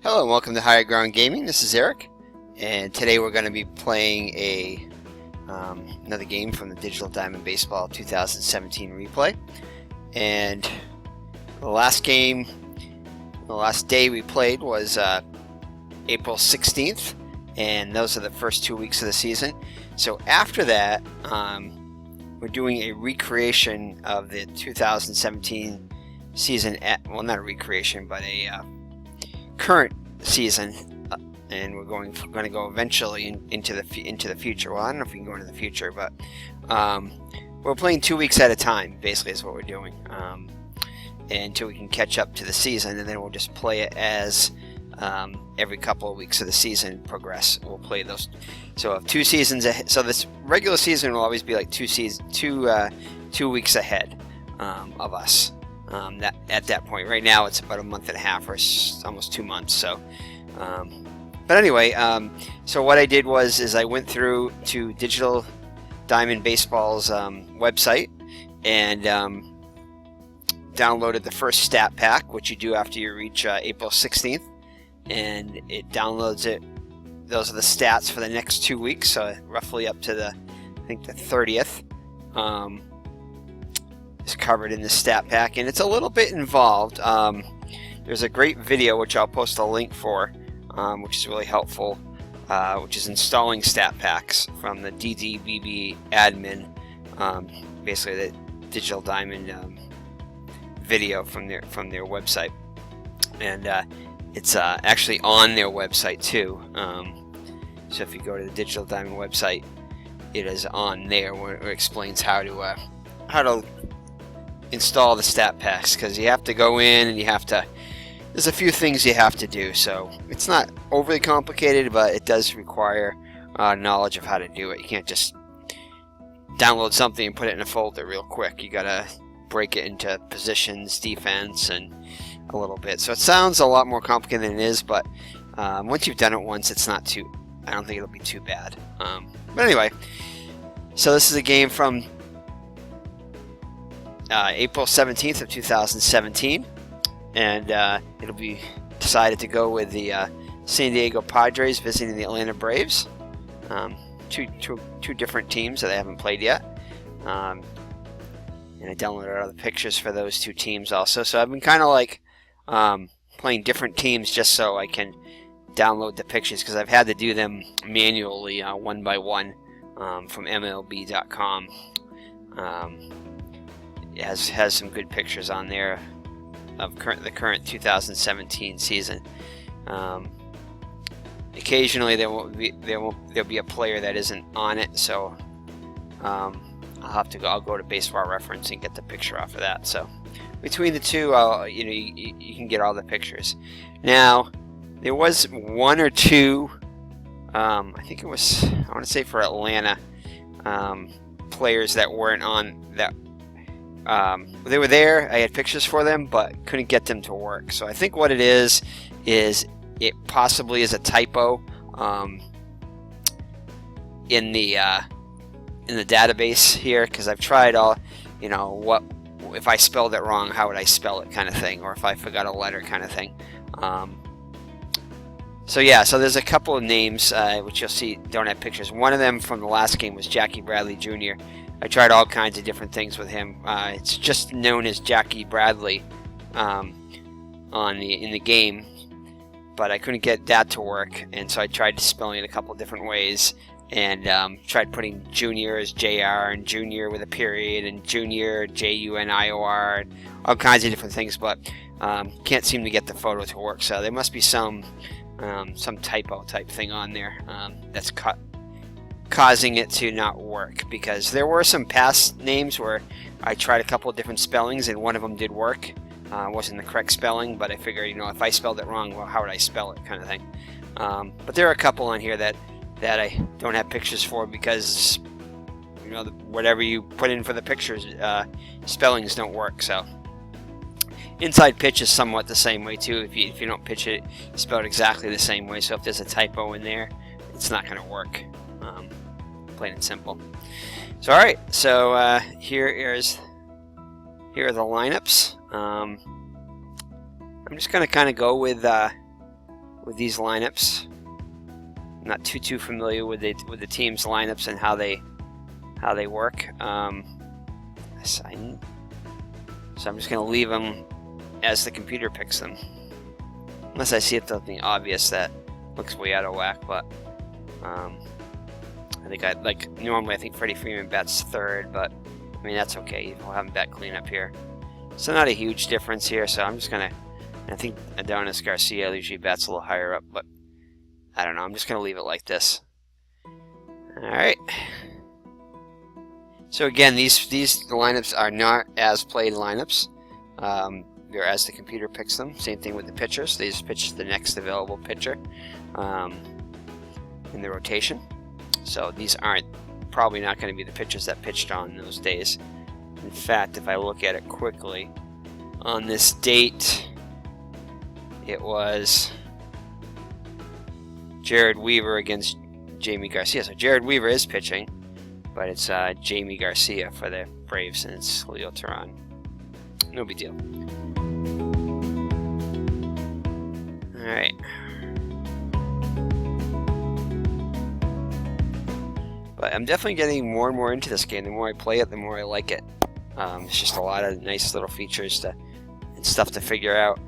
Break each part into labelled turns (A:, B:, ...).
A: Hello and welcome to Higher Ground Gaming. This is Eric, and today we're going to be playing another game from the Digital Diamond Baseball 2017 replay. And the last day we played was April 16th, and those are the first 2 weeks of the season. So after that, we're doing a recreation of the 2017 season. Well, not a recreation, but a current season, and we're going to go eventually into the future. Well, I don't know if we can go into the future, but we're playing 2 weeks at a time. Basically, is what we're doing, until we can catch up to the season, and then we'll just play it as every couple of weeks of the season progress. We'll play those. So 2 seasons ahead. So this regular season will always be like 2 weeks ahead of us. That at that point, right now it's about a month and a half, or almost 2 months. So, but anyway, so what I did is I went through to Digital Diamond Baseball's website and downloaded the first stat pack, which you do after you reach April 16th, and it downloads it. Those are the stats for the next 2 weeks, roughly up to I think the 30th. Is covered in the stat pack, and it's a little bit involved. There's a great video which I'll post a link for, which is really helpful, which is installing stat packs from the DDBB admin, basically the Digital Diamond video from their website, and it's actually on their website too. So if you go to the Digital Diamond website, it is on there where it explains how to install the stat packs, because you have to go in and there's a few things you have to do. So it's not overly complicated, but it does require knowledge of how to do it. You can't just download something and put it in a folder real quick. You gotta break it into positions, defense, and a little bit. So it sounds a lot more complicated than it is, but once you've done it once, I don't think it'll be too bad. But anyway, so this is a game from April 17th of 2017, and it'll be decided to go with the San Diego Padres visiting the Atlanta Braves. Two different teams that I haven't played yet, and I downloaded all the pictures for those 2 teams also. So I've been kind of like playing different teams just so I can download the pictures, because I've had to do them manually one by one from MLB.com. It has some good pictures on there of the current 2017 season. Occasionally there'll be a player that isn't on it, so I'll go to Baseball Reference and get the picture off of that. So between the two, you can get all the pictures. Now there was 1 or 2, I think it was, I want to say for Atlanta, players that weren't on that. They were there. I had pictures for them, but couldn't get them to work. So I think what it is it possibly is a typo in the database here, because I've tried all, what if I spelled it wrong, how would I spell it, kind of thing, or if I forgot a letter, kind of thing. So there's a couple of names which you'll see don't have pictures. One of them from the last game was Jackie Bradley Jr. I tried all kinds of different things with him. It's just known as Jackie Bradley in the game, but I couldn't get that to work, and so I tried spelling it a couple different ways, and tried putting Junior as JR, and Junior with a period, and Junior JUNIOR, and all kinds of different things, but can't seem to get the photo to work. So there must be some typo type thing on there that's causing it to not work, because there were some past names where I tried a couple of different spellings and one of them did work. Wasn't the correct spelling, but I figured, if I spelled it wrong, well, how would I spell it, kind of thing. But there are a couple on here that I don't have pictures for, because whatever you put in for the pictures, spellings don't work. So inside pitch is somewhat the same way too. If you don't pitch it, spelled exactly the same way. So if there's a typo in there, it's not going to work. Plain and simple. So alright, so here are the lineups. I'm just going to kind of go with with these lineups. I'm not too familiar with the team's lineups and how they work. So I'm just going to leave them as the computer picks them, unless I see something obvious that looks way out of whack. But I think normally I think Freddie Freeman bats third, but I mean that's okay. We'll have him bat cleanup here, so not a huge difference here. So I'm just gonna. I think Adonis Garcia usually bats a little higher up, but I don't know. I'm just gonna leave it like this. All right. So again, these lineups are not as played lineups. They're as the computer picks them. Same thing with the pitchers. They just pitch the next available pitcher in the rotation. So these aren't probably not going to be the pitchers that pitched on those days. In fact, if I look at it quickly, on this date, it was Jared Weaver against Jamie Garcia. So Jared Weaver is pitching, but it's Jamie Garcia for the Braves, and it's Julio Teheran. No big deal. Alright. But I'm definitely getting more and more into this game. The more I play it, the more I like it. It's just a lot of nice little features and stuff to figure out.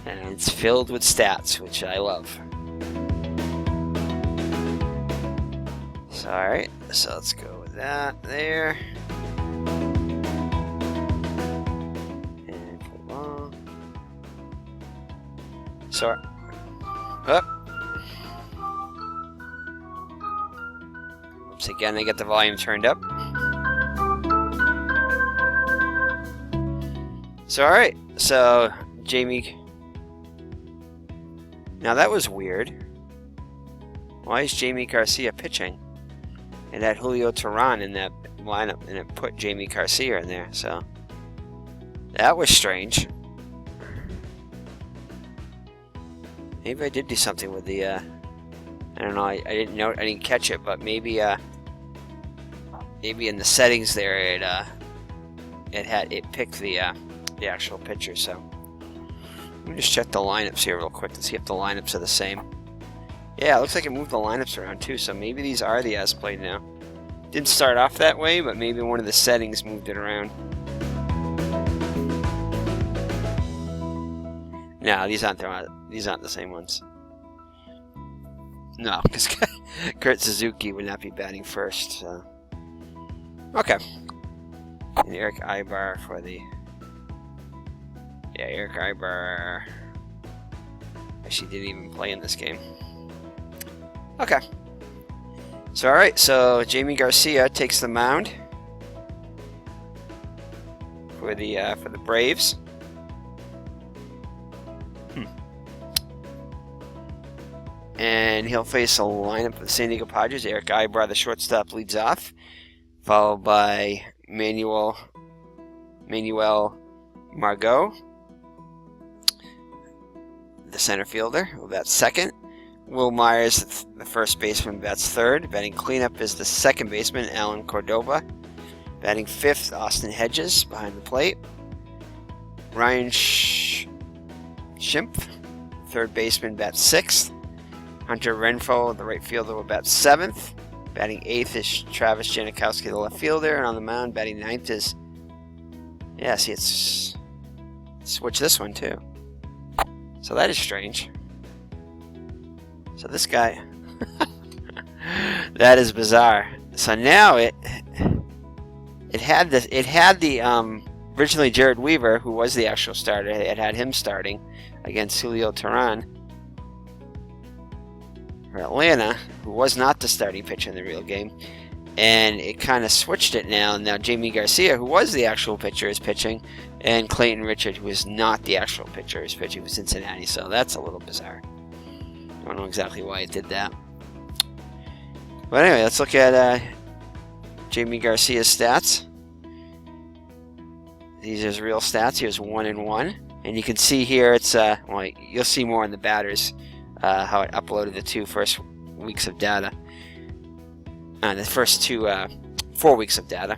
A: And it's filled with stats, which I love. So, alright, so let's go with that there. And play ball. So, up. Once again, I get the volume turned up. So, alright, so Jamie. Now that was weird. Why is Jamie Garcia pitching? It had Julio Teheran in that lineup, and it put Jamie Garcia in there, so that was strange. Maybe I did do something with the, I don't know, I didn't catch it, but maybe in the settings there, it picked the actual pitcher, so. Let me just check the lineups here real quick to see if the lineups are the same. Yeah, it looks like it moved the lineups around too, so maybe these are the as played now. Didn't start off that way, but maybe one of the settings moved it around. No, these aren't the same ones. No, because Kurt Suzuki would not be batting first. So. Okay. And Eric Ibar for the. Yeah, Eric Ibar actually didn't even play in this game. Okay. So, alright, so Jamie Garcia takes the mound for the Braves. And he'll face a lineup of the San Diego Padres. Eric Ibar, the shortstop, leads off, followed by Manuel Margot, the center fielder, who bats second. Will Myers, the first baseman, bats third. Batting cleanup is the second baseman, Alan Cordova. Batting fifth, Austin Hedges, behind the plate. Ryan Schimpf, third baseman, bats sixth. Hunter Renfroe, the right fielder, will bat seventh. Batting eighth is Travis Janikowski, the left fielder. And on the mound, batting ninth is... Yeah, see, it's switch this one, too. So that is strange. So this guy... that is bizarre. So now it had the originally Jared Weaver, who was the actual starter. It had him starting against Julio Teheran for Atlanta, who was not the starting pitcher in the real game. And it kind of switched it now. Now Jamie Garcia, who was the actual pitcher, is pitching, and Clayton Richard, who is not the actual pitcher, is pitching for Cincinnati. So that's a little bizarre. I don't know exactly why it did that. But anyway, let's look at Jamie Garcia's stats. These are his real stats. He was 1-1, and you can see here it's well, you'll see more in the batters how it uploaded the 2 first weeks of data. The first 4 weeks of data.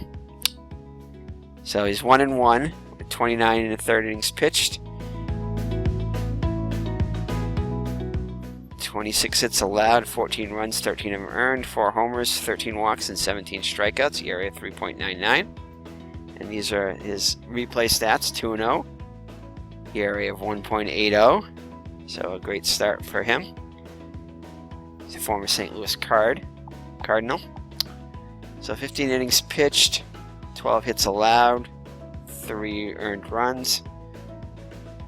A: So he's 1-1 with 29 1/3 innings pitched. 26 hits allowed, 14 runs, 13 of them earned, 4 homers, 13 walks, and 17 strikeouts, ERA 3.99. And these are his replay stats, 2-0, ERA of 1.80, so a great start for him. He's a former St. Louis Cardinal. So 15 innings pitched, 12 hits allowed, 3 earned runs,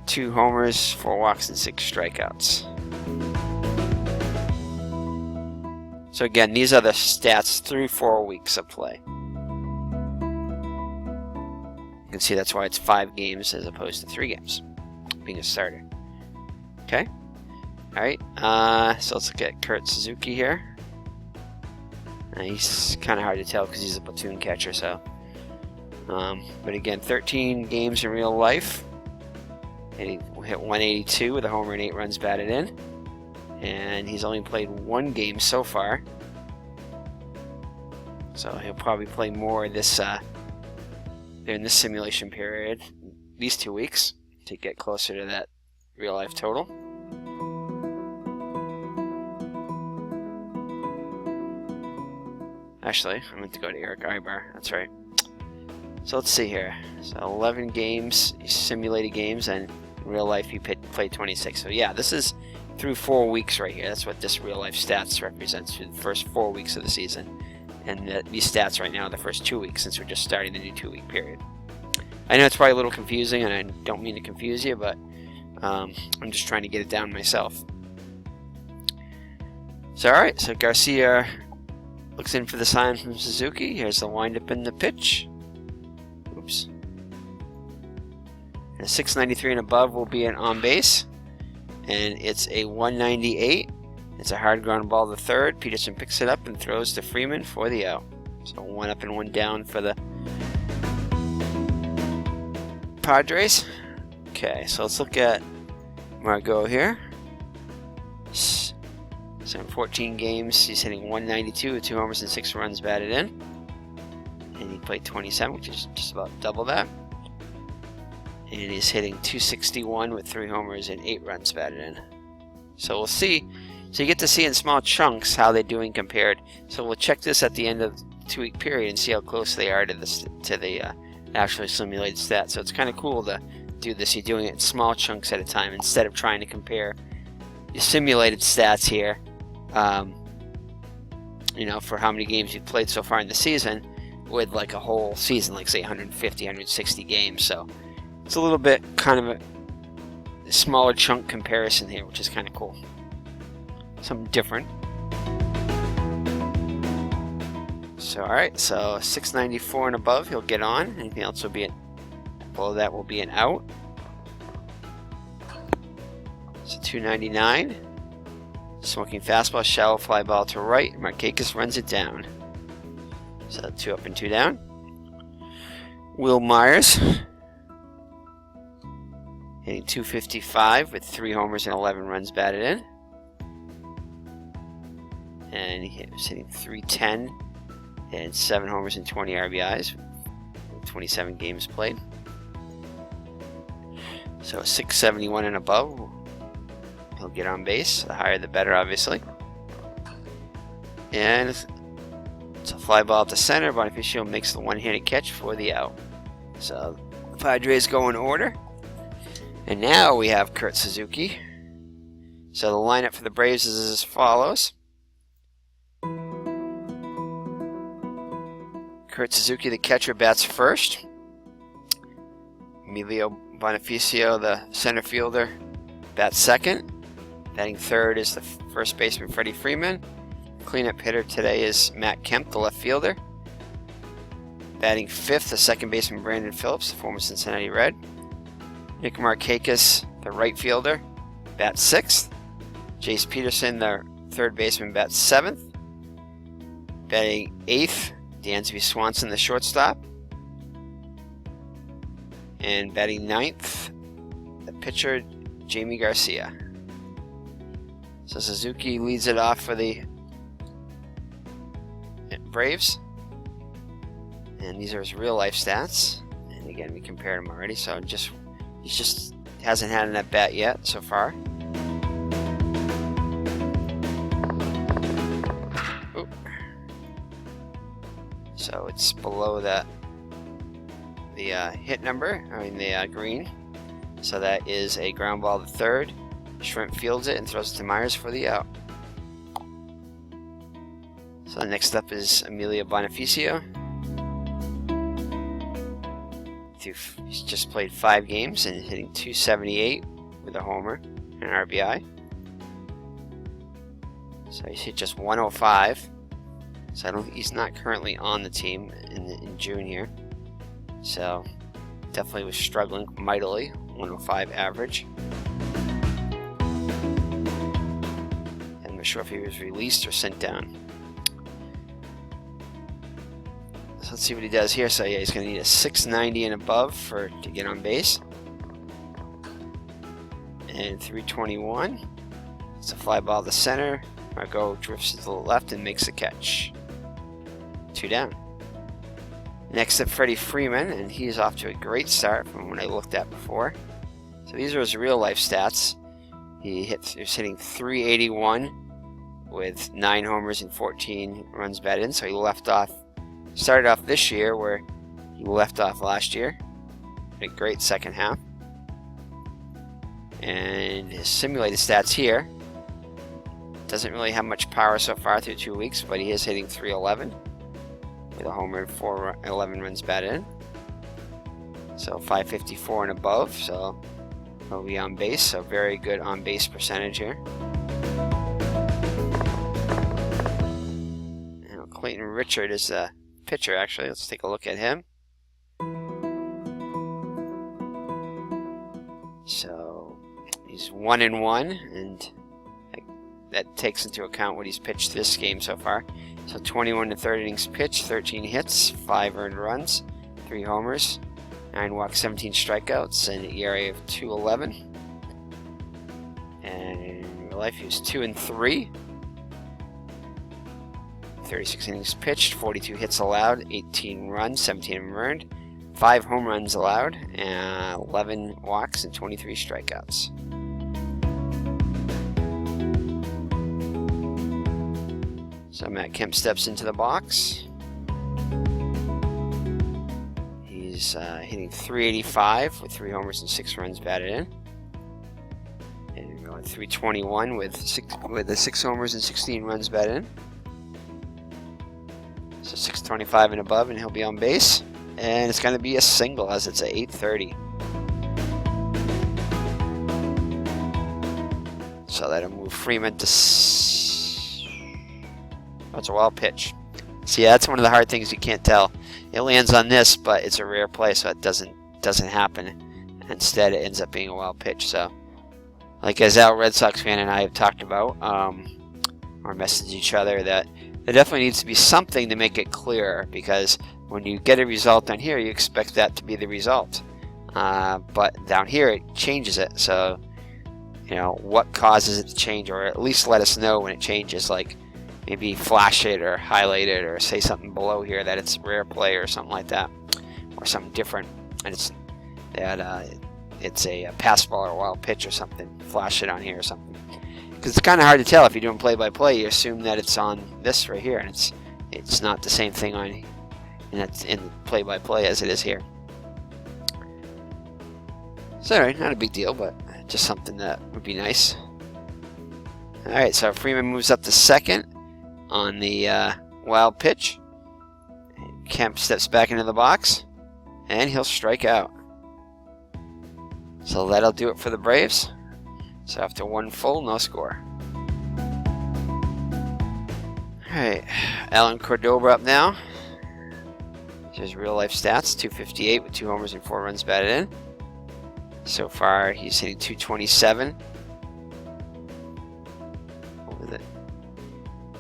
A: 2 homers, 4 walks, and 6 strikeouts. So again, these are the stats through 4 weeks of play. You can see that's why it's 5 games as opposed to 3 games, being a starter. Okay? Alright, so let's look at Kurt Suzuki here. He's kind of hard to tell because he's a platoon catcher, so. But again, 13 games in real life. And he hit 182 with a homer and 8 runs batted in. And he's only played 1 game so far. So he'll probably play more this during this simulation period, these 2 weeks, to get closer to that real life total. Actually, I meant to go to Eric Ibar. That's right. So let's see here. So 11 games, simulated games, and in real life he played 26. So yeah, this is through 4 weeks right here. That's what this real life stats represents through the first 4 weeks of the season. And these stats right now are the first 2 weeks, since we're just starting the new 2-week period. I know it's probably a little confusing, and I don't mean to confuse you, but I'm just trying to get it down myself. So alright, so Garcia looks in for the sign from Suzuki. Here's the windup and the pitch. Oops. And a 693 and above will be an on base. And it's a 198. It's a hard ground ball to third. Peterson picks it up and throws to Freeman for the out. So 1 up and 1 down for the Padres. Okay, so let's look at Margot here. So in 14 games, he's hitting 192 with 2 homers and 6 runs batted in. And he played 27, which is just about double that. And he's hitting 261 with 3 homers and 8 runs batted in. So we'll see. So you get to see in small chunks how they're doing compared. So we'll check this at the end of the 2-week period and see how close they are to the actually simulated stats. So it's kind of cool to do this. You're doing it in small chunks at a time instead of trying to compare your simulated stats here. You know, for how many games you've played so far in the season with like a whole season, like say 150, 160 games. So it's a little bit kind of a smaller chunk comparison here, which is kind of cool. Something different. So alright, so 694 and above he'll get on. Anything else will be below that will be an out. So 299. Smoking fastball, shallow fly ball to right. Markakis runs it down. So 2 up and 2 down. Will Myers hitting 255 with 3 homers and 11 runs batted in. And he was hitting 310 and 7 homers and 20 RBIs with 27 games played. So 671 and above. He'll get on base. The higher the better, obviously. And it's a fly ball to center. Bonifacio makes the one-handed catch for the out. So the Padres go in order. And now we have Kurt Suzuki. So the lineup for the Braves is as follows. Kurt Suzuki, the catcher, bats first. Emilio Bonifacio, the center fielder, bats second. Batting third is the first baseman, Freddie Freeman. Cleanup hitter today is Matt Kemp, the left fielder. Batting fifth, the second baseman, Brandon Phillips, the former Cincinnati Red. Nick Markakis, the right fielder, bats sixth. Jace Peterson, the third baseman, bats seventh. Batting eighth, Dansby Swanson, the shortstop. And batting ninth, the pitcher, Jamie Garcia. So Suzuki leads it off for the Braves. And these are his real life stats. And again, we compared him already, so he just hasn't had an at bat yet so far. So it's below the hit number, the green. So that is a ground ball to third. Shrimp fields it and throws it to Myers for the out. So next up is Emilio Bonifacio. He's just played 5 games and hitting .278 with a homer and an RBI. So he's hit just .105. So he's not currently on the team in June here. So definitely was struggling mightily. 105 average. I'm not sure if he was released or sent down. So let's see what he does here. So yeah, he's going to need a 690 and above to get on base. And 321. It's a fly ball to center. Margot drifts to the left and makes the catch. 2 down. Next up, Freddie Freeman, and he's off to a great start from what I looked at before. So these are his real life stats. He was hitting .381 with 9 homers and 14 runs batted in. So he started off this year where he left off last year. A great second half. And his simulated stats here. Doesn't really have much power so far through 2 weeks, but he is hitting .311 with a homer and 11 runs batted in. So .554 and above, so he'll be on base, so very good on base percentage here. Now Clayton Richard is the pitcher actually. Let's take a look at him. So he's 1-1, and that takes into account what he's pitched this game so far. So 21 to 3rd innings pitched, 13 hits, 5 earned runs, 3 homers, 9 walks, 17 strikeouts, and an ERA of 2.11. And in real life, he was 2-3. 36 innings pitched, 42 hits allowed, 18 runs, 17 of them earned, 5 home runs allowed, and 11 walks and 23 strikeouts. So Matt Kemp steps into the box. He's hitting .385 with 3 homers and 6 runs batted in. And going .321 with 6 homers and 16 runs batted in. So .625 and above, and he'll be on base. And it's going to be a single as it's at 8:30. So that'll move Freeman to... That's a wild pitch. See, that's one of the hard things you can't tell. It lands on this, but it's a rare play, so it doesn't happen. Instead, it ends up being a wild pitch. So, like as Al Red Sox fan and I have talked about, or messaged each other, that there definitely needs to be something to make it clearer, because when you get a result on here, you expect that to be the result. But down here, it changes it. So, what causes it to change, or at least let us know when it changes, like maybe flash it or highlight it or say something below here that it's rare play or something like that, or something different, and it's a pass ball or a wild pitch or something. Flash it on here or something, because it's kind of hard to tell if you're doing play-by-play. You assume that it's on this right here, and it's not the same thing on in play-by-play as it is here. So anyway, not a big deal, but just something that would be nice. All right, so Freeman moves up to second on the wild pitch. Kemp steps back into the box, and he'll strike out. So that'll do it for the Braves. So after 1 full, no score. Alright, Alan Cordova up now. Here's real life stats. .258 with 2 homers and 4 runs batted in. So far, he's hitting .227.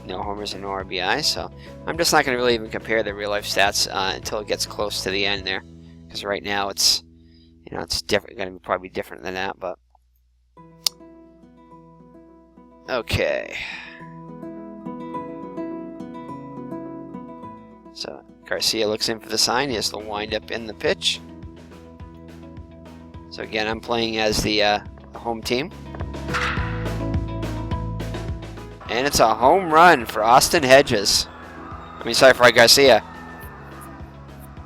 A: No homers and no RBI, so I'm just not going to really even compare the real life stats until it gets close to the end there, because right now it's different, going to be probably different than that. But okay, so Garcia looks in for the sign. He has the wind up in the pitch. So again, I'm playing as the home team. And it's a home run for Austin Hedges. For Garcia.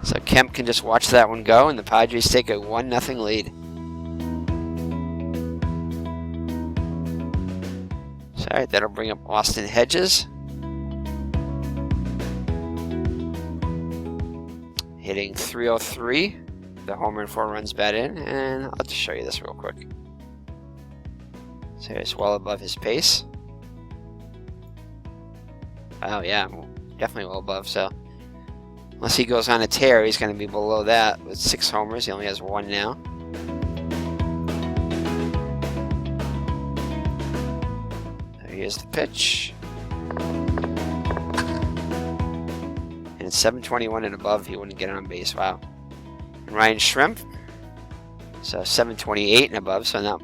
A: So Kemp can just watch that one go, and the Padres take a 1-0 lead. So, all right, that'll bring up Austin Hedges. Hitting .303. The homer and 4 runs batted in, and I'll just show you this real quick. So it's well above his pace. Oh yeah, definitely well above. So unless he goes on a tear, he's going to be below that with 6 homers. He only has 1 now. So here's the pitch. And it's 721 and above. He wouldn't get on base. Wow. And Ryan Schrempf, so 728 and above, so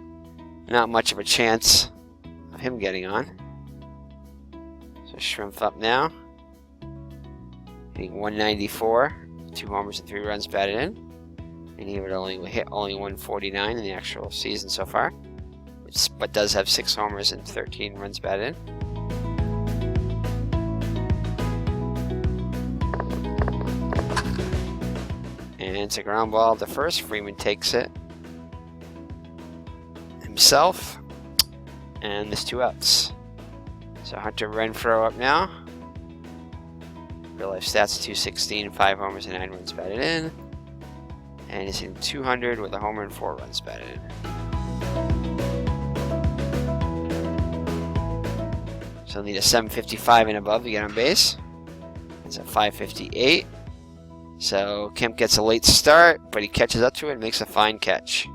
A: not much of a chance of him getting on. So Schrempf up now, hitting 194, 2 homers and 3 runs batted in, and he would only hit 149 in the actual season so far, but does have 6 homers and 13 runs batted in. And it's a ground ball to first. Freeman takes it himself, and there's 2 outs. So Hunter Renfroe up now. Real life stats 216, 5 homers and 9 runs batted in. And he's hitting 200 with a homer and 4 runs batted in. So he'll need a 755 and above to get on base. It's a 558. So Kemp gets a late start, but he catches up to it and makes a fine catch.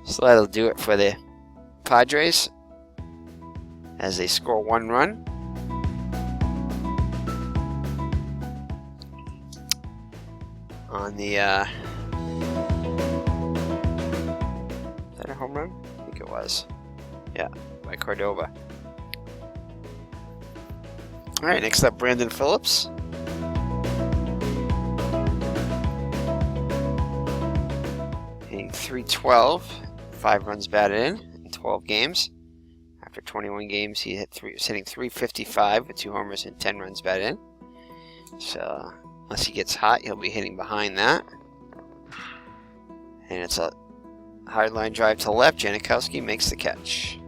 A: So that'll do it for the Padres as they score 1 run. On the, is that a home run? I think it was. Yeah, by Cordova. Alright, next up, Brandon Phillips. Hitting .312, 5 runs batted in 12 games. After 21 games, he's hitting .355 with 2 homers and 10 runs batted in. So, unless he gets hot, he'll be hitting behind that. And it's a hard line drive to left. Janikowski makes the catch.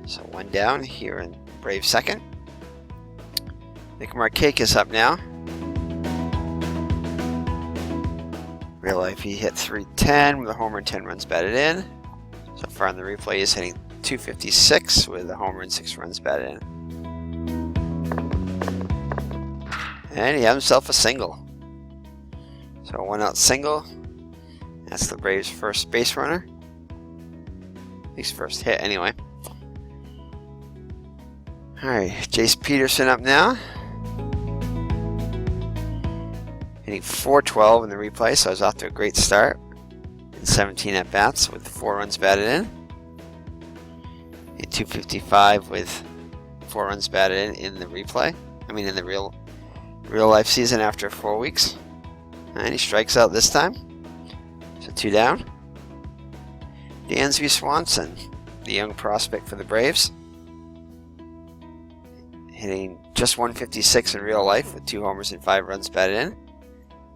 A: So 1 down here in Braves second. Nick Markakis up now. Real life, he hit .310 with a homer and 10 runs batted in. So far in the replay, he's hitting .256 with a homer and 6 runs batted in. And he had himself a single. So a 1-out single. That's the Braves' first base runner. At least first hit, anyway. Alright, Jace Peterson up now. Hitting .412 in the replay, so I was off to a great start. In 17 at-bats with 4 runs batted in. Hit .255 with 4 runs batted in the replay. I mean in the real life season after 4 weeks. And he strikes out this time. So 2 down. Dansby Swanson, the young prospect for the Braves. Hitting just 156 in real life with 2 homers and 5 runs batted in.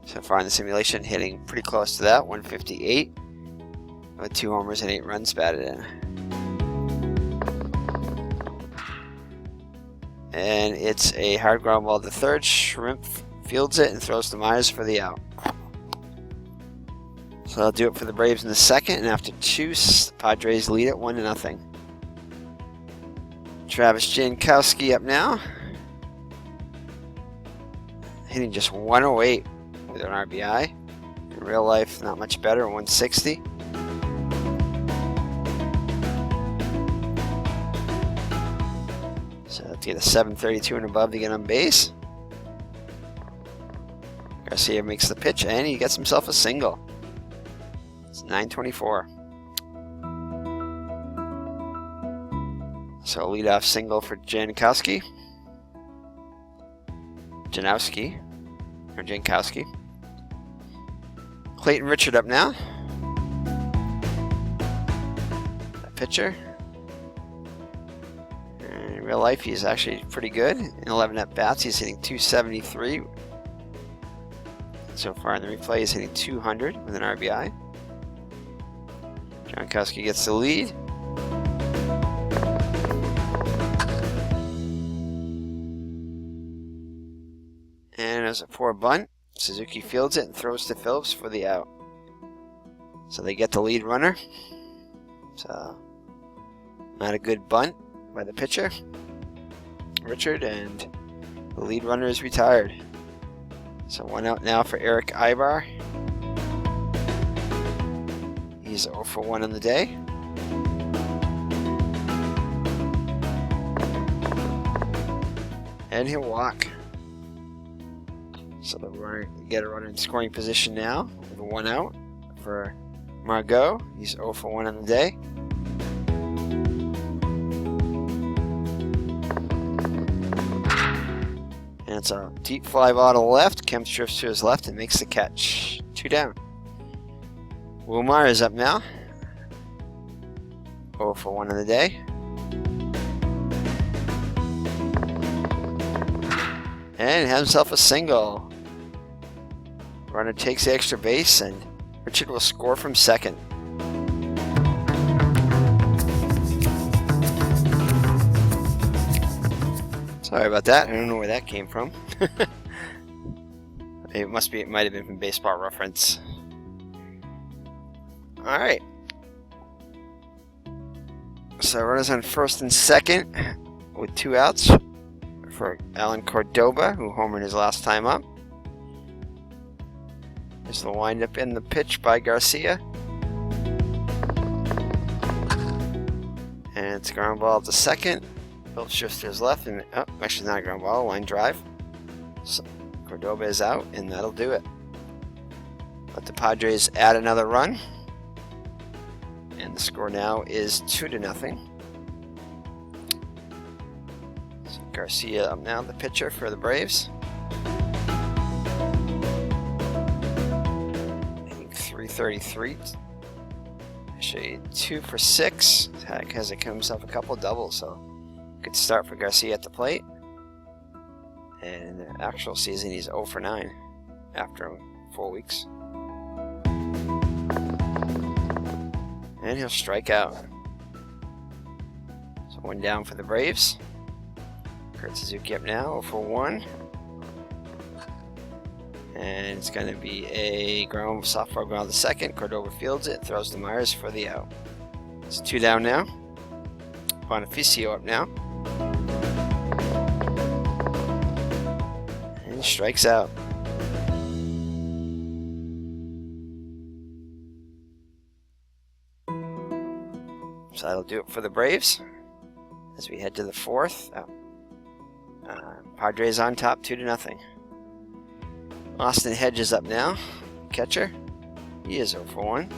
A: So far in the simulation, hitting pretty close to that, 158 with 2 homers and 8 runs batted in. And it's a hard ground ball to third. Schrempf fields it and throws to Myers for the out. So that'll do it for the Braves in the second. And after 2, the Padres lead it 1-0. Travis Jankowski up now. Hitting just 108 with an RBI. In real life, not much better, 160. So let's get a 732 and above to get on base. Garcia makes the pitch and he gets himself a single. It's 924. So a leadoff single for Jankowski. Clayton Richard up now. The pitcher. In real life, he's actually pretty good. In 11 at-bats, he's hitting .273 So far in the replay, he's hitting 200 with an RBI. Jankowski gets the lead. And there's a poor bunt. Suzuki fields it and throws to Phillips for the out. So they get the lead runner. So not a good bunt by the pitcher, Richard, and the lead runner is retired. So 1 out now for Eric Aybar. He's 0 for 1 on the day. And he'll walk. So the runner get a runner in scoring position now with 1 out for Margot. He's 0 for 1 on the day. And it's a deep fly ball to the left. Kemp drifts to his left and makes the catch. 2 down. Wilmar is up now. 0 for 1 on the day. And has himself a single. Runner takes the extra base and Richard will score from second. Sorry about that. I don't know where that came from. It might have been from Baseball Reference. Alright. So runners on first and second with 2 outs for Alan Cordoba, who homered his last time up. There's the windup in the pitch by Garcia. And it's a ground ball to second. Phillips shifts to his left, and actually not a ground ball, line drive. So Cordoba is out, and that'll do it. Let the Padres add another run. And the score now is 2-0. So Garcia up now, the pitcher for the Braves. Hitting .333. Actually 2 for 6. Heck, has himself a couple doubles, so good start for Garcia at the plate. And in the actual season, he's 0 for 9 after 4 weeks. And he'll strike out. So 1 down for the Braves. Kurt Suzuki up now, 0 for 1. And it's going to be a softball ground to second. Cordoba fields it, throws to Myers for the out. It's 2 down now. Bonifacio up now. And he strikes out. So that'll do it for the Braves as we head to the 4th. Padres on top, 2-0. Austin Hedges up now, catcher. He is 0 for 1.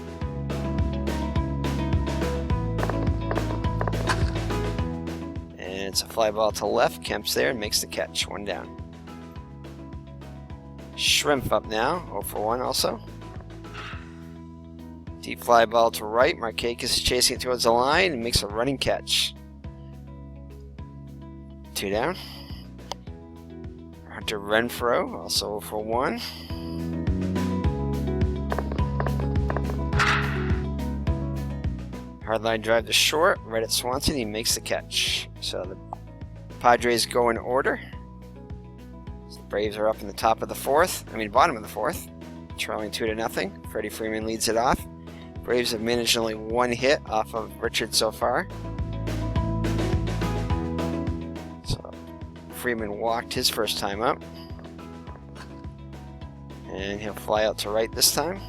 A: And it's a fly ball to left. Kemp's there and makes the catch. 1 down. Shrimp up now, 0 for 1 also. Deep fly ball to right. Markakis is chasing it towards the line and makes a running catch. 2 down. Hunter Renfroe, also 0 for 1. Hardline drive to short, right at Swanson. He makes the catch. So the Padres go in order. So the Braves are up in the bottom of the 4th, trailing 2-0. Freddie Freeman leads it off. Braves have managed only 1 hit off of Richard so far. So Freeman walked his first time up. And he'll fly out to right this time.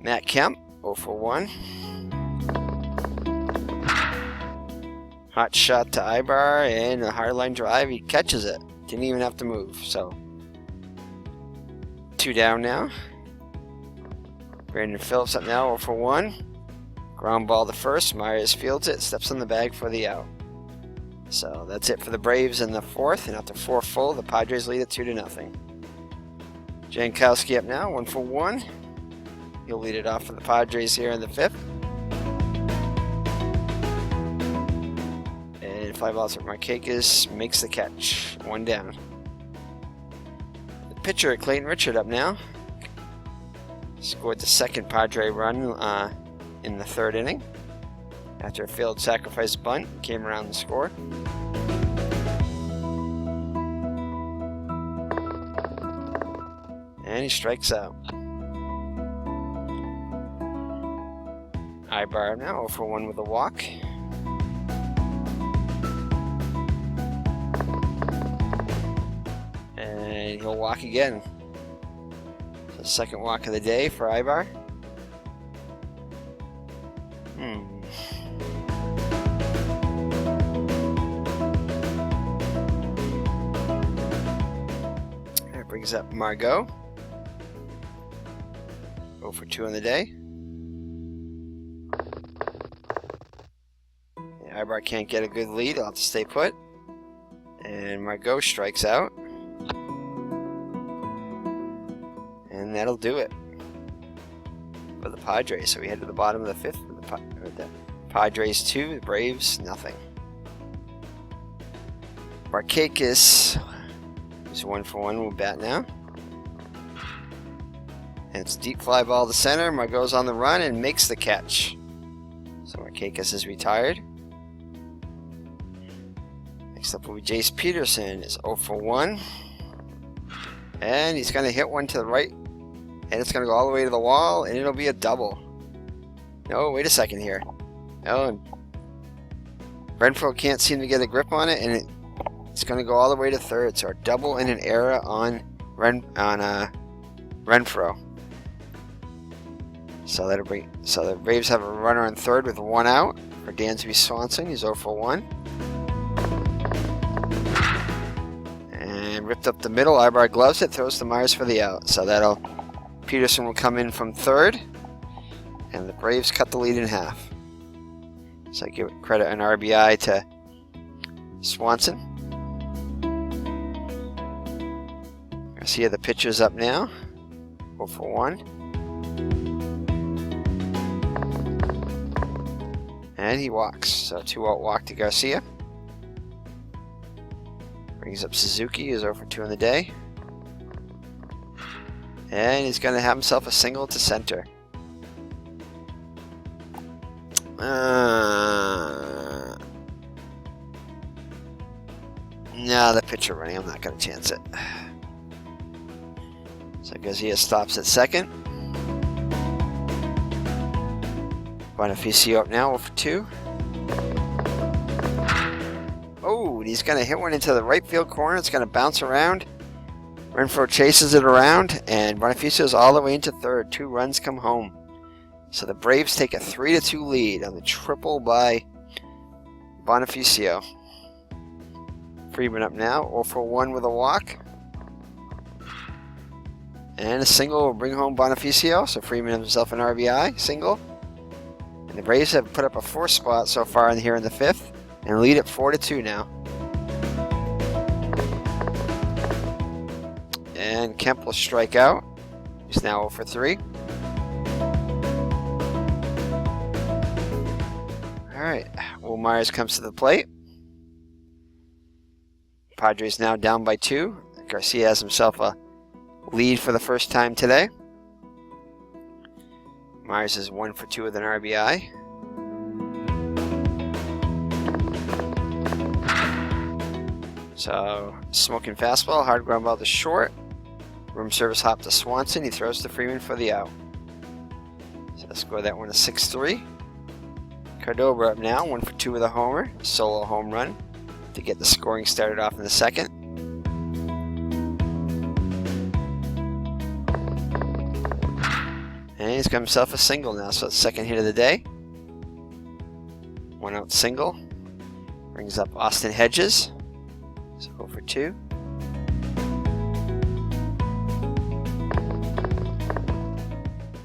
A: Matt Kemp, 0 for 1. Hot shot to Aybar and a hardline drive. He catches it. Didn't even have to move. So 2 down now. Brandon Phillips up now, 0 for 1. Ground ball to first. Myers fields it, steps on the bag for the out. So that's it for the Braves in the 4th. And after 4 full, the Padres lead at 2-0. Jankowski up now, 1 for 1. He'll lead it off for the Padres here in the 5th. And fly balls at Markakis makes the catch. 1 down. pitcher, Clayton Richard, up now. Scored the second Padre run in the third inning. After a failed sacrifice bunt, came around and scored. And he strikes out. Ibar now 0 for 1 with a walk. And he'll walk again. The second walk of the day for Ibar. That brings up Margot. 0 for 2 on the day. Ibar can't get a good lead. I'll have to stay put. And Margot strikes out. And that'll do it for the Padres. So we head to the bottom of the fifth. The Padres 2, the Braves nothing. Barkakis is 1 for 1. We'll bat now. And it's deep fly ball to center. Margot's on the run and makes the catch. So Markakis is retired. Next up will be Jace Peterson. Is 0 for 1. And he's going to hit one to the right. And it's going to go all the way to the wall. And it'll be a double. No, wait a second here. No, and Renfroe can't seem to get a grip on it. And it's going to go all the way to third. So a double and an error on Renfroe. So the Braves have a runner on third with 1 out for Dansby Swanson. He's 0 for 1. And ripped up the middle. Ibar gloves it, throws to Myers for the out. So Peterson will come in from third. And the Braves cut the lead in half. So I give credit an RBI to Swanson. Garcia, the pitcher's up now. 0 for 1. And he walks. So 2-out walk to Garcia. Brings up Suzuki, is 0 for 2 on the day. And he's going to have himself a single to center. No, the pitcher running. I'm not going to chance it. So Garcia stops at second. Bonifacio up now, 0 for 2. Oh, he's going to hit one into the right field corner. It's going to bounce around. Renfroe chases it around, and Bonificio's all the way into third. 2 runs come home. So the Braves take a 3-2 lead on the triple by Bonifacio. Freeman up now, 0 for 1 with a walk. And a single will bring home Bonifacio, so Freeman himself an RBI single. And the Braves have put up a 4 spot so far here in the 5th, and lead at 4-2 now. And Kemp will strike out. He's now 0 for 3. Alright, Will Myers comes to the plate. Padres now down by 2. Garcia has himself a lead for the first time today. Myers is 1 for 2 with an RBI. So, smoking fastball, hard ground ball to short. Room service hop to Swanson. He throws to Freeman for the out. So, score that one a 6-3. Cordova up now, 1 for 2 with a homer. Solo home run to get the scoring started off in the second. And he's got himself a single now, so it's second hit of the day. 1 out single. Brings up Austin Hedges. So 0 for 2.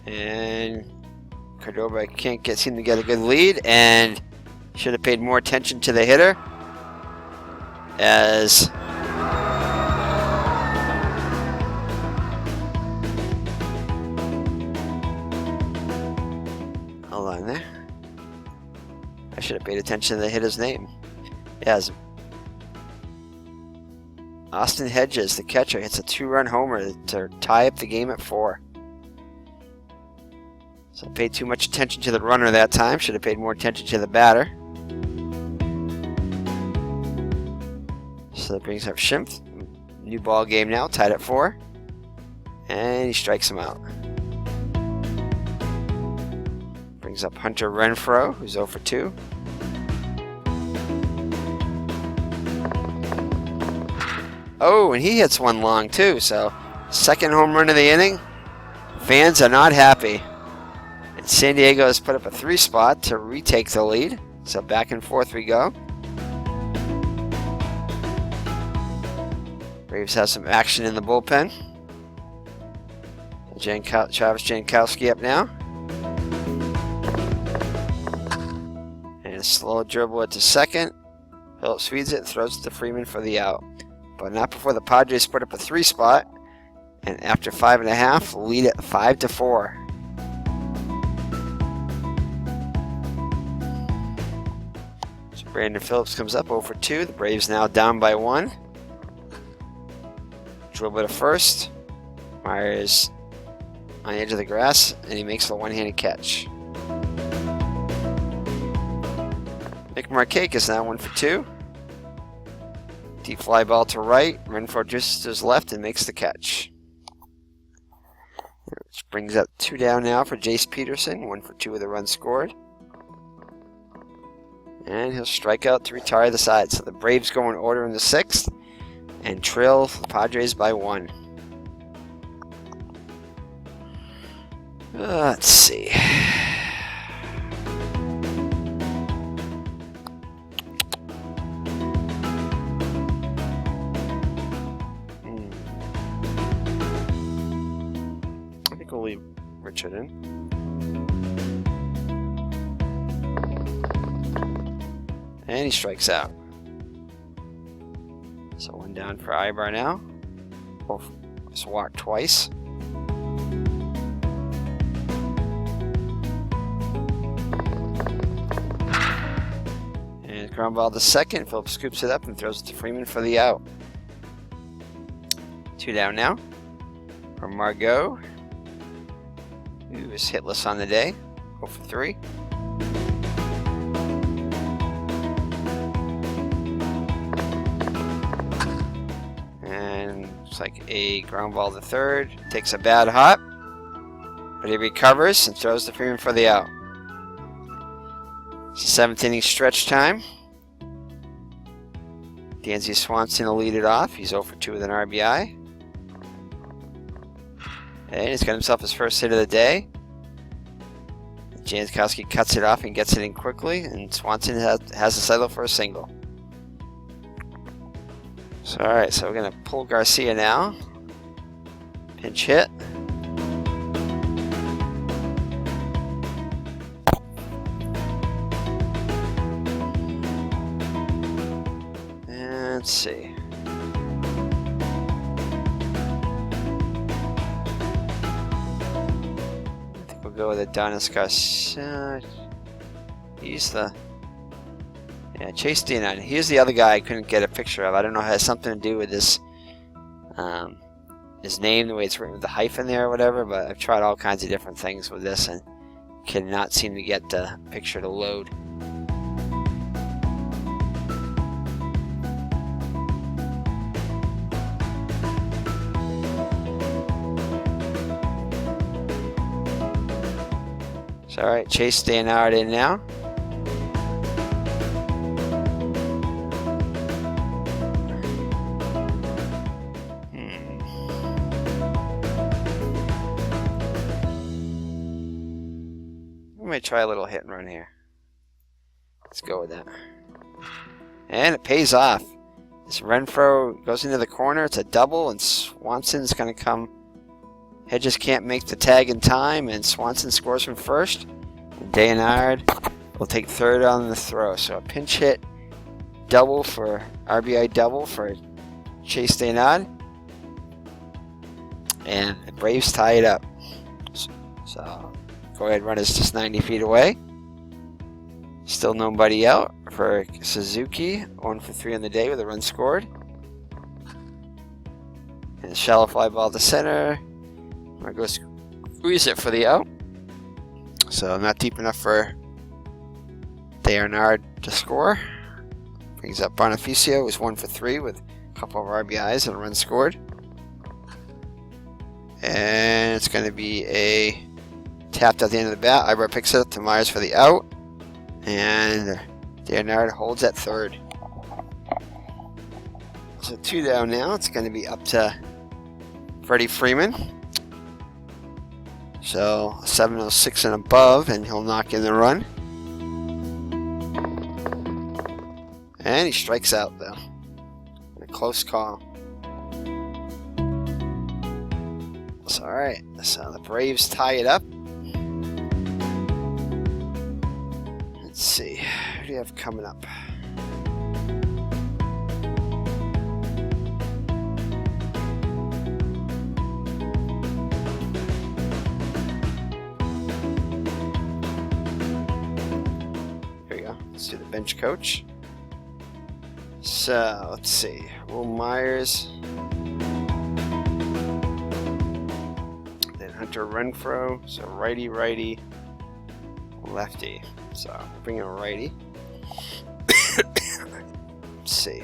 A: And Cordova can't seem to get a good lead, and should have paid more attention to the hitter. As hold on there. I should have paid attention to the hitter's name. Yes. Austin Hedges, the catcher, hits a 2-run homer to tie up the game at 4. So I paid too much attention to the runner that time. Should have paid more attention to the batter. So that brings up Schimpf. New ball game now, tied at 4. And he strikes him out. Brings up Hunter Renfroe, who's 0 for 2. Oh, and he hits one long too, so second home run of the inning. Fans are not happy. And San Diego has put up a 3 spot to retake the lead. So back and forth we go. Braves have some action in the bullpen. Travis Jankowski up now. And a slow dribble it to second. Phillips feeds it and throws it to Freeman for the out. But not before the Padres put up a 3 spot. And after 5.5, lead it 5-4. So Brandon Phillips comes up 0 for 2. The Braves now down by 1. Dribble to first. Myers on the edge of the grass, and he makes the one-handed catch. Nick Markakis now 1 for 2. Deep fly ball to right. Renfroe just to his left and makes the catch. Which brings up 2 down now for Jace Peterson. 1 for 2 with a run scored. And he'll strike out to retire the side. So the Braves go in order in the 6th and trail the Padres by 1. Let's see. I think we'll leave Richard in. And he strikes out. So 1 down for Ibar now. Both walked twice. And ground ball to second. Phillips scoops it up and throws it to Freeman for the out. 2 down now for Margot, who is hitless on the day. 0 for 3. Looks like a ground ball to third. Takes a bad hop, but he recovers and throws to Freeman for the out. It's the 7th inning stretch time. Dansby Swanson will lead it off. He's 0 for 2 with an RBI. And he's got himself his first hit of the day. Jankowski cuts it off and gets it in quickly, and Swanson has a settle for a single. So, alright, so we're going to pull Garcia now. Pinch hit. And let's see. I think we'll go with Adonis Garcia. He's the... Yeah, Chase Dion. Here's the other guy I couldn't get a picture of. I don't know if it has something to do with this, his name, the way it's written with the hyphen there or whatever, but I've tried all kinds of different things with this and cannot seem to get the picture to load. So, alright, Chase Dion in now. We might try a little hit and run here. Let's go with that. And it pays off. This Renfroe goes into the corner. It's a double, and Swanson's going to come. Hedges can't make the tag in time, and Swanson scores from first. And Dayanard will take third on the throw. So a pinch hit double for RBI double for Chase Dayanard. And the Braves tie it up. So go ahead, run is just 90 feet away. Still nobody out for Suzuki. 1 for 3 on the day with a run scored. And shallow fly ball to center. I go squeeze it for the out. So not deep enough for Bernard to score. Brings up Bonifacio, who's 1 for 3 with a couple of RBIs and a run scored. And it's going to be a tapped at the end of the bat. Ibar picks it up to Myers for the out. And Bernard holds at third. So 2 down now. It's going to be up to Freddie Freeman. So 706 and above, and he'll knock in the run. And he strikes out, though. A close call. So, alright. So the Braves tie it up. Let's see. Who do you have coming up? Here we go. Let's do the bench coach. So, let's see. Will Myers. Then Hunter Renfroe. So, righty, righty, lefty. So, bring in a righty. Let's see.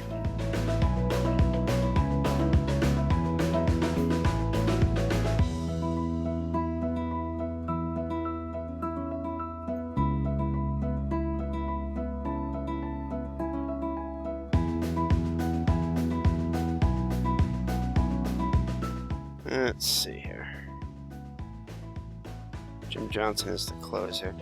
A: Let's see here. Jim Johnson is the closer.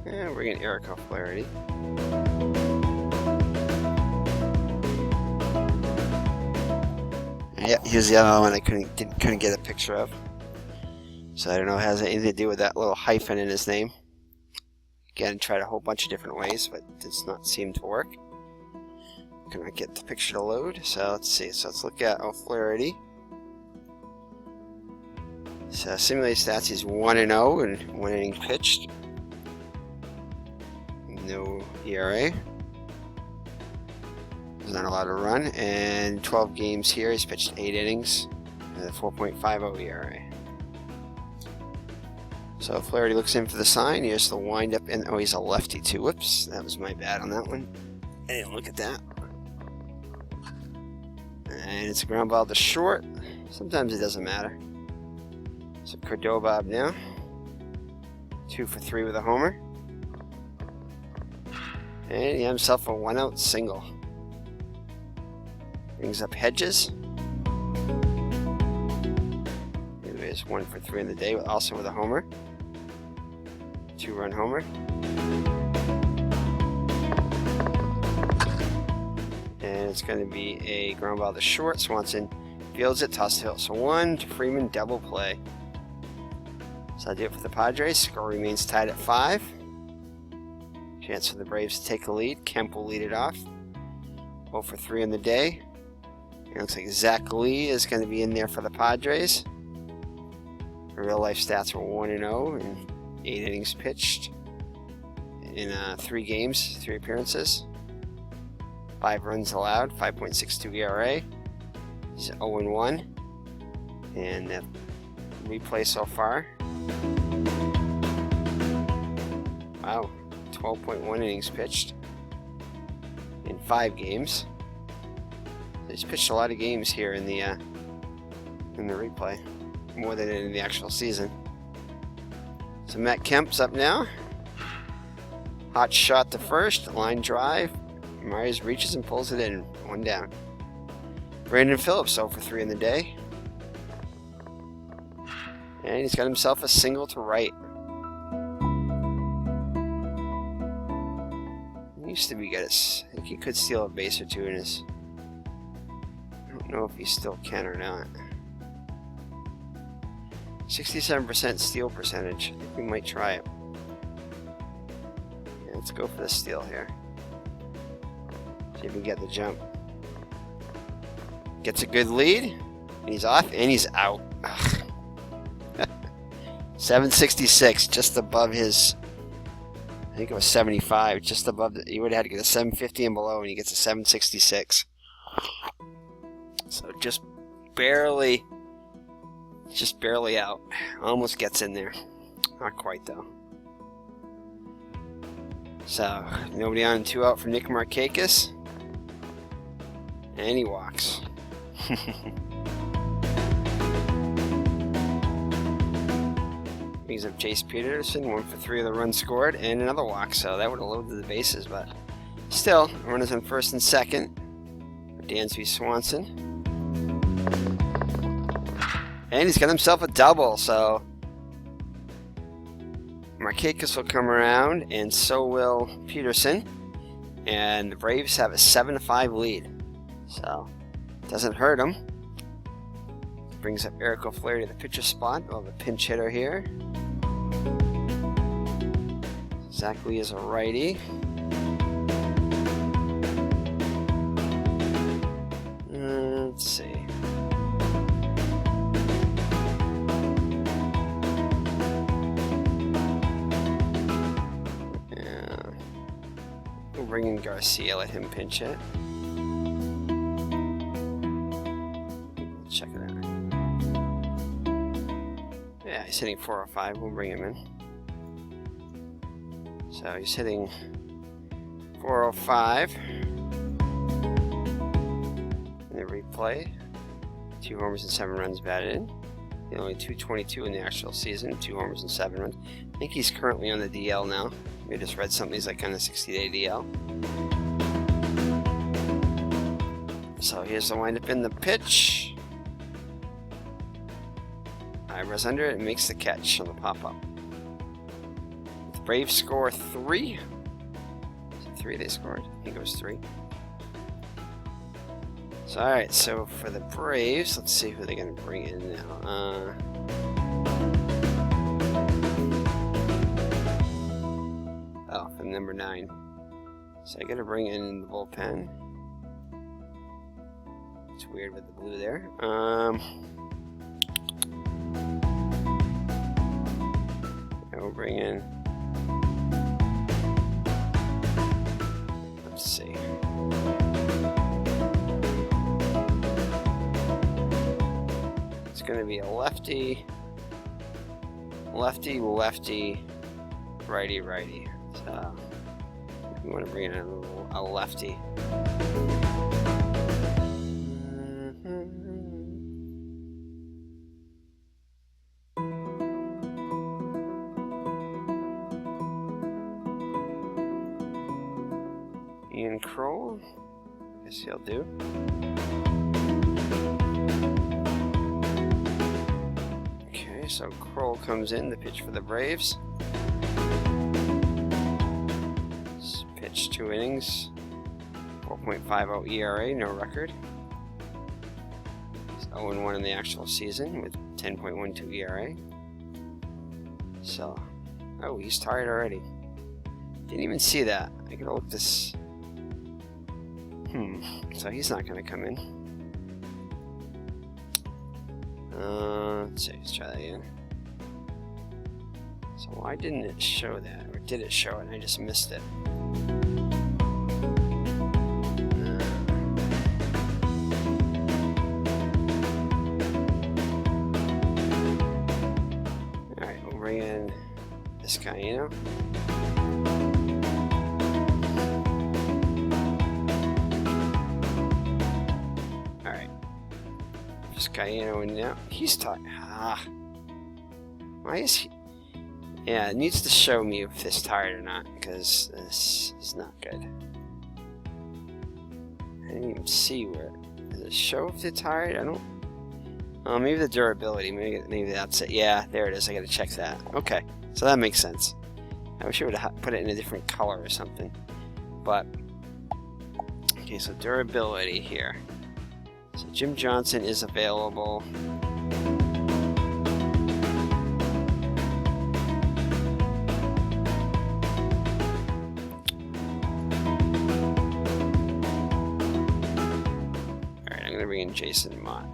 A: And we're getting Eric O'Flaherty. Yeah, here's the other one I couldn't get a picture of. So I don't know if it has anything to do with that little hyphen in his name. Again, tried a whole bunch of different ways, but it does not seem to work. Can I get the picture to load? So let's see. So let's look at O'Flaherty. So simulated stats, he's 1-0 and 1 inning pitched. No ERA. He's not allowed to run. And 12 games here, he's pitched 8 innings and a 4.50 ERA. So O'Flaherty looks in for the sign. Here's the windup, and oh, he's a lefty too. Whoops, that was my bad on that one. I didn't look at that. And it's a ground ball to short. Sometimes it doesn't matter. So Cordoba up now. 2 for 3 with a homer. And he had himself a 1-out single. Brings up Hedges. He's 1 for 3 in the day, also with a homer. 2-run homer. And it's going to be a ground ball to short. Swanson fields it, toss to Hill. So 1 to Freeman, double play. So I'll do it for the Padres. Score remains tied at 5. Chance for the Braves to take a lead. Kemp will lead it off. 0 for 3 in the day. It looks like Zach Lee is going to be in there for the Padres. Real life stats were 1-0 and 8 innings pitched in 3 games, 3 appearances. 5 runs allowed, 5.62 ERA. He's 0-1. And the replay so far. Wow, 12.1 innings pitched in 5 games. He's pitched a lot of games here in the replay, more than in the actual season. So Matt Kemp's up now. Hot shot to first, line drive. Myers reaches and pulls it in. 1 down. Brandon Phillips 0 for 3 in the day. And he's got himself a single to right. He used to be good at, I think he could steal a base or 2 in his. I don't know if he still can or not. 67% steal percentage. I think we might try it. Yeah, let's go for the steal here. See if we can get the jump. Gets a good lead. And he's off and he's out. 766, just above his think it was 75, just above. You would have had to get a 750 and below, and he gets a 766. So just barely out. Almost gets in there. Not quite, though. So, nobody on, 2 out for Nick Markakis. And he walks. Brings up Chase Peterson, 1 for 3 of the runs scored, and another walk, so that would have loaded the bases, but still, runners on first and second for Dansby Swanson. And he's got himself a double, so Markakis will come around, and so will Peterson. And the Braves have a 7-5 lead, so doesn't hurt them. Brings up Eric O'Flaherty to the pitcher spot. We'll have a pinch hitter here. Zach Lee is a righty. Let's see. We'll bring in Garcia, let him pinch it. Check it out. Yeah, he's hitting 405. We'll bring him in. So he's hitting 405. In the replay, 2 homers and 7 runs batted in. Only 222 in the actual season, 2 homers and 7 runs. I think he's currently on the DL now. I just read something, he's like on a 60-day DL. So here's the windup in the pitch. Eyebrows under it and makes the catch on the pop-up. The Braves score 3. Is it 3 they scored? I think it was 3. So, alright, so for the Braves, let's see who they're going to bring in now. For number 9. So I got to bring in the bullpen. It's weird with the blue there. We'll bring in. Let's see. It's going to be a lefty, lefty, righty, righty. So we want to bring in a lefty. Ian Kroll, guess he'll do. Okay, so Kroll comes in to pitch for the Braves. Pitched 2 innings, 4.50 ERA, no record. He's 0-1 in the actual season with 10.12 ERA. So, oh, he's tired already. Didn't even see that. I gotta look this. So he's not gonna come in. Let's see, let's try that again. So why didn't it show that? Or did it show it and I just missed it? Alright, we'll bring in Vizcaino. Vizcaino, and now he's tired. Why is he? Yeah, it needs to show me if he's tired or not, because this is not good. I didn't even see where. Does it show if they're tired? I don't. Oh, maybe the durability. Maybe that's it. Yeah, there it is. I gotta check that. Okay, so that makes sense. I wish I would have put it in a different color or something. But okay, so durability here. So Jim Johnson is available. Alright, I'm going to bring in Jason Mott.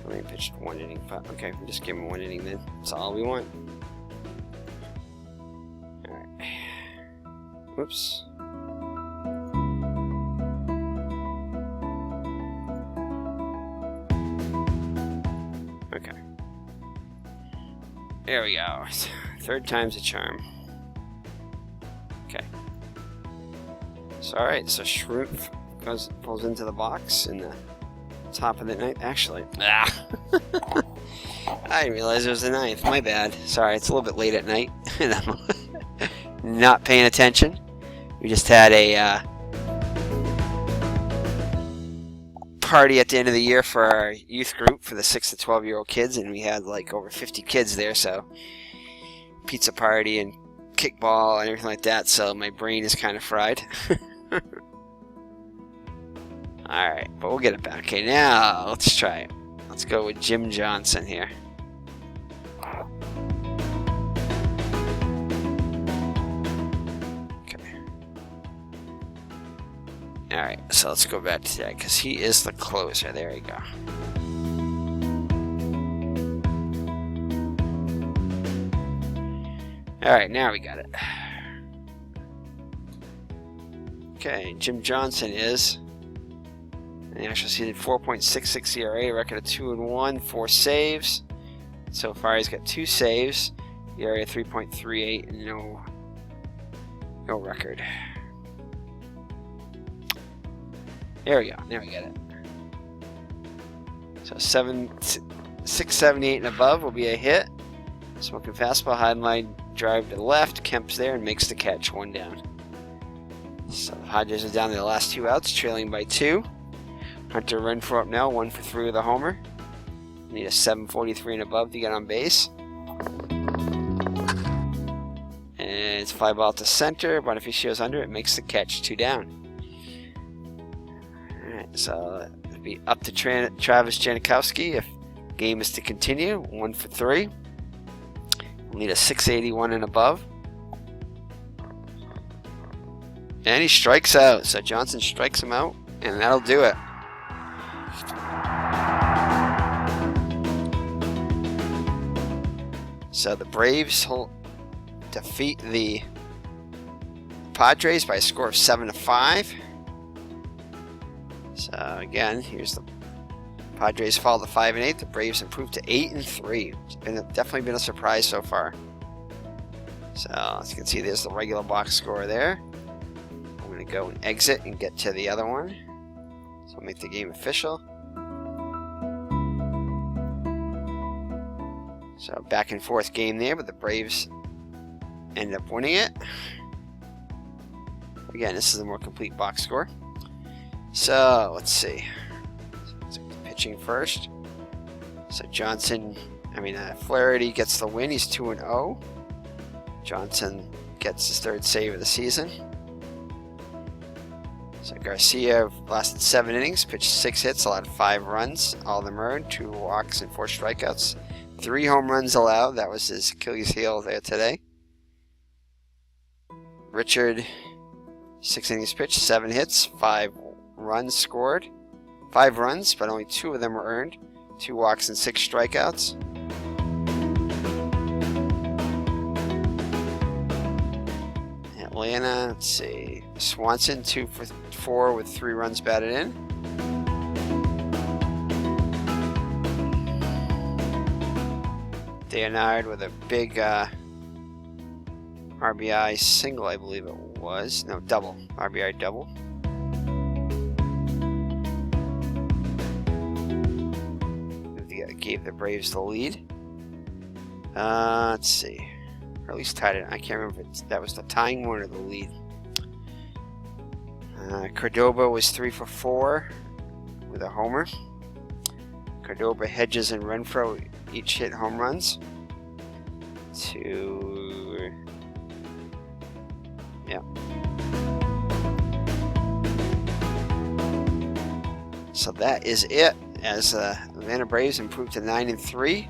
A: Let me pitch pitched 1 inning, but okay, we'll just give him 1 inning then. That's all we want. Alright. Whoops. Okay. There we go. 3rd time's a charm. Okay. So alright, so Shrimp pulls into the box in the top of the ninth. Actually, I didn't realize it was the 9th. My bad. Sorry, it's a little bit late at night, and I'm not paying attention. We just had a party at the end of the year for our youth group for the 6 to 12-year-old kids, and we had like over 50 kids there. So pizza party and kickball and everything like that. So my brain is kind of fried. Alright, but we'll get it back. Okay, now let's try it. Let's go with Jim Johnson here. Okay. Alright, so let's go back to that because he is the closer. There you go. Alright, now we got it. Okay, Jim Johnson is the actual season 4.66 ERA, record of 2-1, 4 saves. So far he's got 2 saves, ERA 3.38, and no record. There we go, now we get it. So 678 and above will be a hit. Smoking fastball, high line drive to the left. Kemp's there and makes the catch, 1 down. So the Padres are down to the last 2 outs, trailing by 2. Hunter Renfroe up now, 1 for 3 with a homer. Need a 743 and above to get on base. And it's fly ball to center. Bonificio's under it, makes the catch, 2 down. Alright, so it'll be up to Travis Janikowski if game is to continue. 1 for 3. We'll need a 681 and above. And he strikes out. So Johnson strikes him out, and that'll do it. So the Braves defeat the Padres by a score of 7-5. So again, here's the Padres fall to 5-8. The Braves improved to 8-3. It's definitely been a surprise so far. So as you can see, there's the regular box score there. I'm going to go and exit and get to the other one. So I'll make the game official. So back and forth game there, but the Braves end up winning it. Again, this is a more complete box score. So let's see. Pitching first. So Flaherty gets the win. He's 2-0. Johnson gets his 3rd save of the season. So Garcia lasted 7 innings, pitched 6 hits, allowed 5 runs. All of them earned, 2 walks and 4 strikeouts. 3 home runs allowed. That was his Achilles heel there today. Richard, 6 innings pitched, 7 hits, 5 runs scored. 5 runs, but only 2 of them were earned. 2 walks and 6 strikeouts. Atlanta, let's see. Swanson, 2 for 4 with 3 runs batted in. Leonard with a big RBI single, I believe it was. No, double. RBI double. Gave the Braves the lead. Let's see. Or at least tied it. I can't remember if that was the tying one or the lead. Cordoba was 3 for 4 with a homer. Cordoba, Hedges, and Renfroe each hit home runs. So that is it. As the Atlanta Braves improved to 9-3,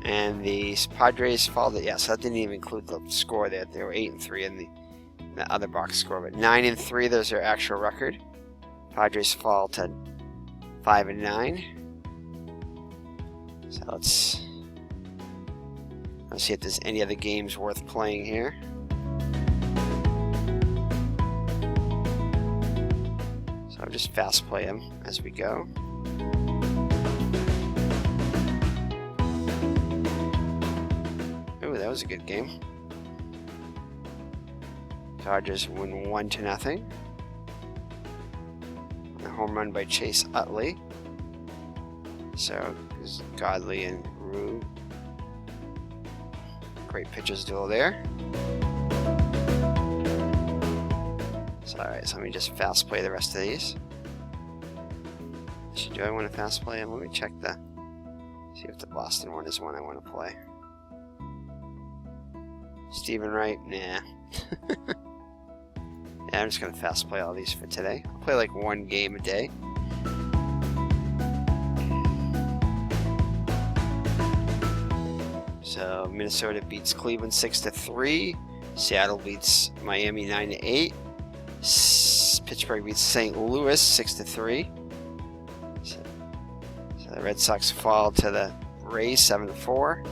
A: and the Padres fall to, so that didn't even include the score there. They were 8-3 in the other box score, but 9-3, there's their actual record. Padres fall to 5-9. So let's see if there's any other games worth playing here. So I'll just fast play them as we go. Ooh, that was a good game. Dodgers win 1-0. A home run by Chase Utley. So there's Godley and Rue. Great pitchers duel there. So alright, so let me just fast play the rest of these. Actually, do I want to fast play them? Let me check see if the Boston one is one I want to play. Stephen Wright? Nah. Yeah, I'm just going to fast play all these for today. I'll play like one game a day. So Minnesota beats Cleveland 6-3. Seattle beats Miami 9-8. Pittsburgh beats St. Louis 6-3. So the Red Sox fall to the Rays 7-4.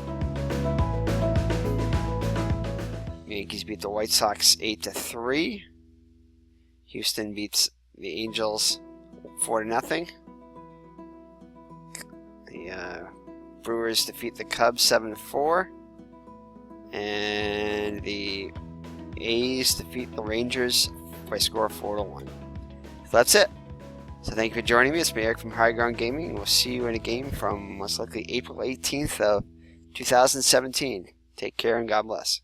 A: Yankees beat the White Sox 8-3. Houston beats the Angels 4-0. The Brewers defeat the Cubs 7-4. And the A's defeat the Rangers by score 4-1. So that's it. So thank you for joining me. It's me, Eric from High Ground Gaming, and we'll see you in a game from most likely April 18th of 2017. Take care and God bless.